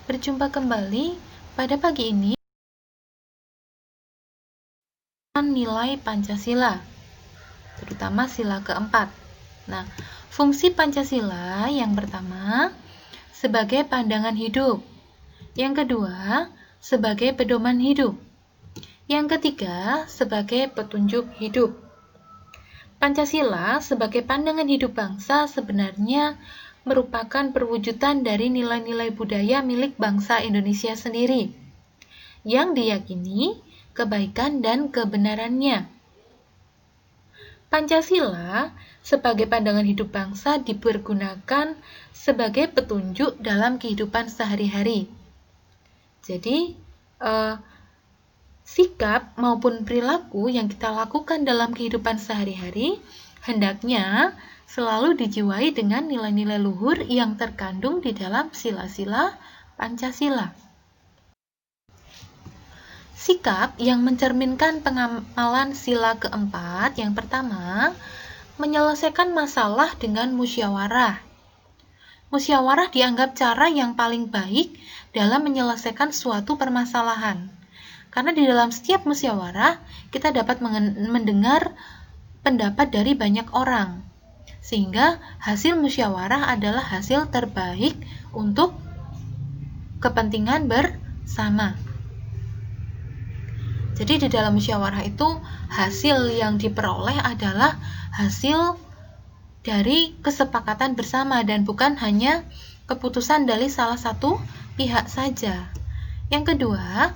Berjumpa kembali pada pagi ini nilai Pancasila, terutama sila keempat. Nah, fungsi Pancasila yang pertama sebagai pandangan hidup, yang kedua sebagai pedoman hidup, yang ketiga sebagai petunjuk hidup. Pancasila sebagai pandangan hidup bangsa sebenarnya merupakan perwujudan dari nilai-nilai budaya milik bangsa Indonesia sendiri, yang diyakini kebaikan dan kebenarannya. Pancasila sebagai pandangan hidup bangsa dipergunakan sebagai petunjuk dalam kehidupan sehari-hari. Jadi, sikap maupun perilaku yang kita lakukan dalam kehidupan sehari-hari hendaknya selalu dijiwai dengan nilai-nilai luhur yang terkandung di dalam sila-sila Pancasila. Sikap yang mencerminkan pengamalan sila keempat yang pertama, menyelesaikan masalah dengan musyawarah. Musyawarah dianggap cara yang paling baik dalam menyelesaikan suatu permasalahan. Karena di dalam setiap musyawarah, kita dapat mendengar pendapat dari banyak orang. Sehingga hasil musyawarah adalah hasil terbaik untuk kepentingan bersama. Jadi di dalam musyawarah itu hasil yang diperoleh adalah hasil dari kesepakatan bersama dan bukan hanya keputusan dari salah satu pihak saja. Yang kedua,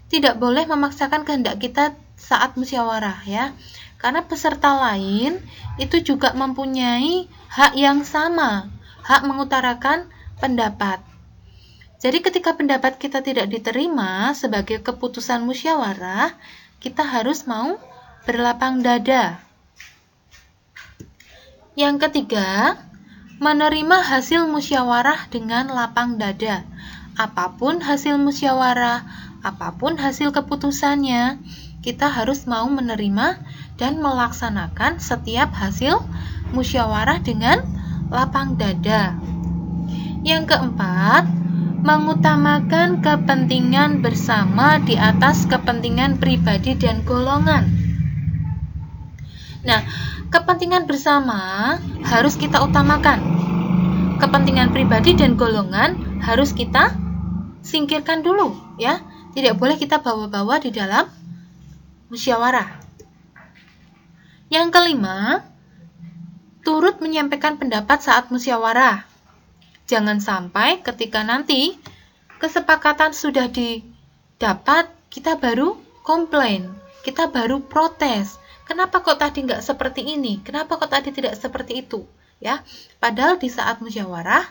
tidak boleh memaksakan kehendak kita saat musyawarah ya. Karena peserta lain itu juga mempunyai hak yang sama, hak mengutarakan pendapat. Jadi ketika pendapat kita tidak diterima sebagai keputusan musyawarah, kita harus mau berlapang dada. Yang ketiga, menerima hasil musyawarah dengan lapang dada. Apapun hasil musyawarah, apapun hasil keputusannya, kita harus mau menerima dan melaksanakan setiap hasil musyawarah dengan lapang dada. Yang keempat, mengutamakan kepentingan bersama di atas kepentingan pribadi dan golongan. Nah, kepentingan bersama harus kita utamakan. Kepentingan pribadi dan golongan harus kita singkirkan dulu, ya. Tidak boleh kita bawa-bawa di dalam musyawarah. Yang kelima, turut menyampaikan pendapat saat musyawarah. Jangan sampai ketika nanti kesepakatan sudah didapat, kita baru komplain, kita baru protes. Kenapa kok tadi nggak seperti ini? Kenapa kok tadi tidak seperti itu? Ya, padahal di saat musyawarah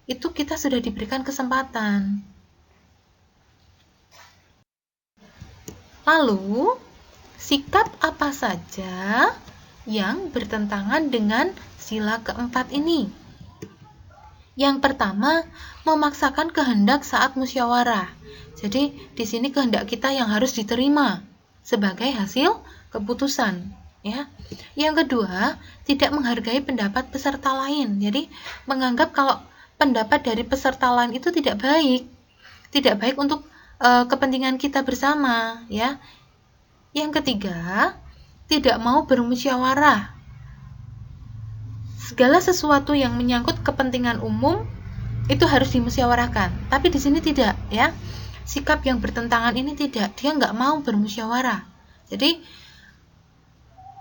itu kita sudah diberikan kesempatan. Lalu, sikap apa saja yang bertentangan dengan sila keempat ini? Yang pertama, memaksakan kehendak saat musyawarah. Jadi, di sini kehendak kita yang harus diterima sebagai hasil keputusan, ya. Yang kedua, tidak menghargai pendapat peserta lain. Jadi, menganggap kalau pendapat dari peserta lain itu tidak baik untuk kepentingan kita bersama, ya. Yang ketiga, tidak mau bermusyawarah. Segala sesuatu yang menyangkut kepentingan umum itu harus dimusyawarahkan. Tapi di sini tidak, ya. Sikap yang bertentangan ini tidak, dia nggak mau bermusyawarah. Jadi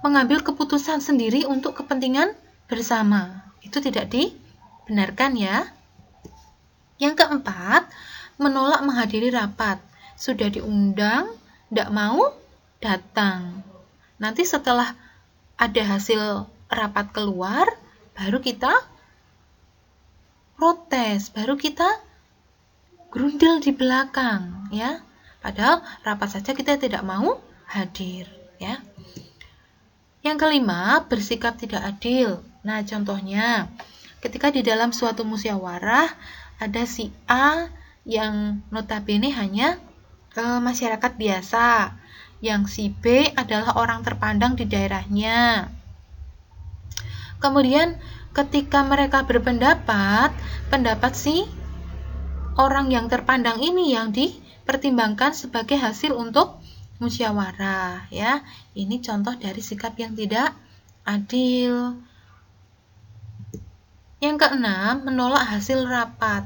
mengambil keputusan sendiri untuk kepentingan bersama. Itu tidak dibenarkan, ya. Yang keempat, menolak menghadiri rapat. Sudah diundang, nggak mau datang. Nanti setelah ada hasil rapat keluar, baru kita protes, baru kita grundel di belakang, ya. Padahal rapat saja kita tidak mau hadir, ya. Yang kelima, bersikap tidak adil. Nah, contohnya, ketika di dalam suatu musyawarah ada si A yang notabene hanya masyarakat biasa, yang si B adalah orang terpandang di daerahnya. Kemudian ketika mereka berpendapat, pendapat si orang yang terpandang ini yang dipertimbangkan sebagai hasil untuk musyawarah, ya. Ini contoh dari sikap yang tidak adil. Yang keenam, menolak hasil rapat.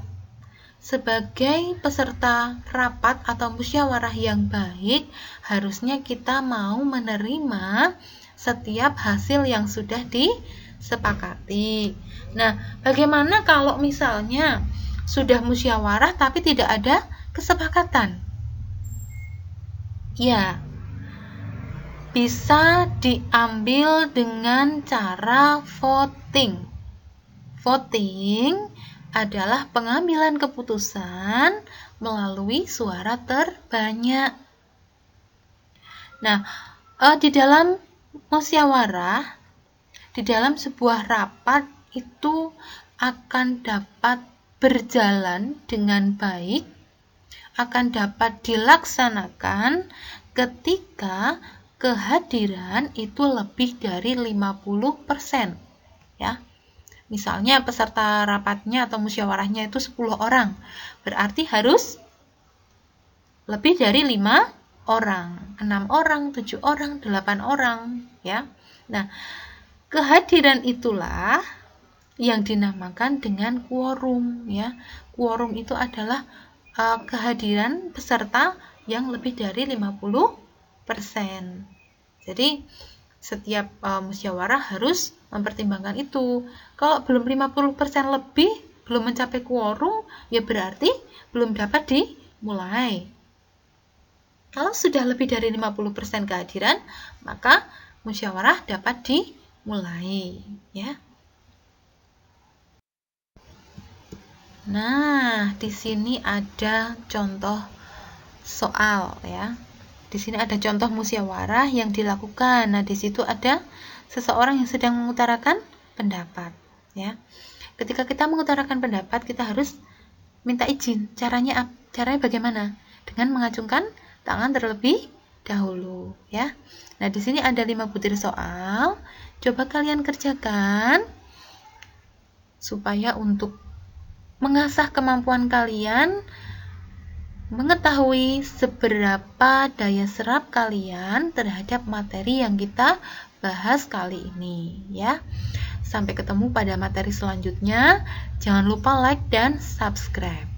Sebagai peserta rapat atau musyawarah yang baik, harusnya kita mau menerima setiap hasil yang sudah disepakati. Nah, bagaimana kalau misalnya sudah musyawarah tapi tidak ada kesepakatan? Ya, bisa diambil dengan cara voting. Voting adalah pengambilan keputusan melalui suara terbanyak. Nah, di dalam musyawarah, di dalam sebuah rapat itu akan dapat berjalan dengan baik, akan dapat dilaksanakan ketika kehadiran itu lebih dari 50%, ya. Misalnya peserta rapatnya atau musyawarahnya itu 10 orang, berarti harus lebih dari 5 orang, 6 orang, 7 orang, 8 orang, ya. Nah, kehadiran itulah yang dinamakan dengan quorum, ya. Quorum itu adalah kehadiran peserta yang lebih dari 50%. Jadi setiap musyawarah harus mempertimbangkan itu. Kalau belum 50% lebih, belum mencapai quorum, ya berarti belum dapat dimulai. Kalau sudah lebih dari 50% kehadiran, maka musyawarah dapat dimulai, ya. Nah, di sini ada contoh soal, ya. Di sini ada contoh musyawarah yang dilakukan. Nah, di situ ada seseorang yang sedang mengutarakan pendapat, ya. Ketika kita mengutarakan pendapat, kita harus minta izin. Caranya bagaimana? Dengan mengacungkan tangan terlebih dahulu, ya. Nah, di sini ada 5 butir soal. Coba kalian kerjakan supaya untuk mengasah kemampuan kalian mengetahui seberapa daya serap kalian terhadap materi yang kita bahas kali ini, ya. Sampai ketemu pada materi selanjutnya. Jangan lupa like dan subscribe.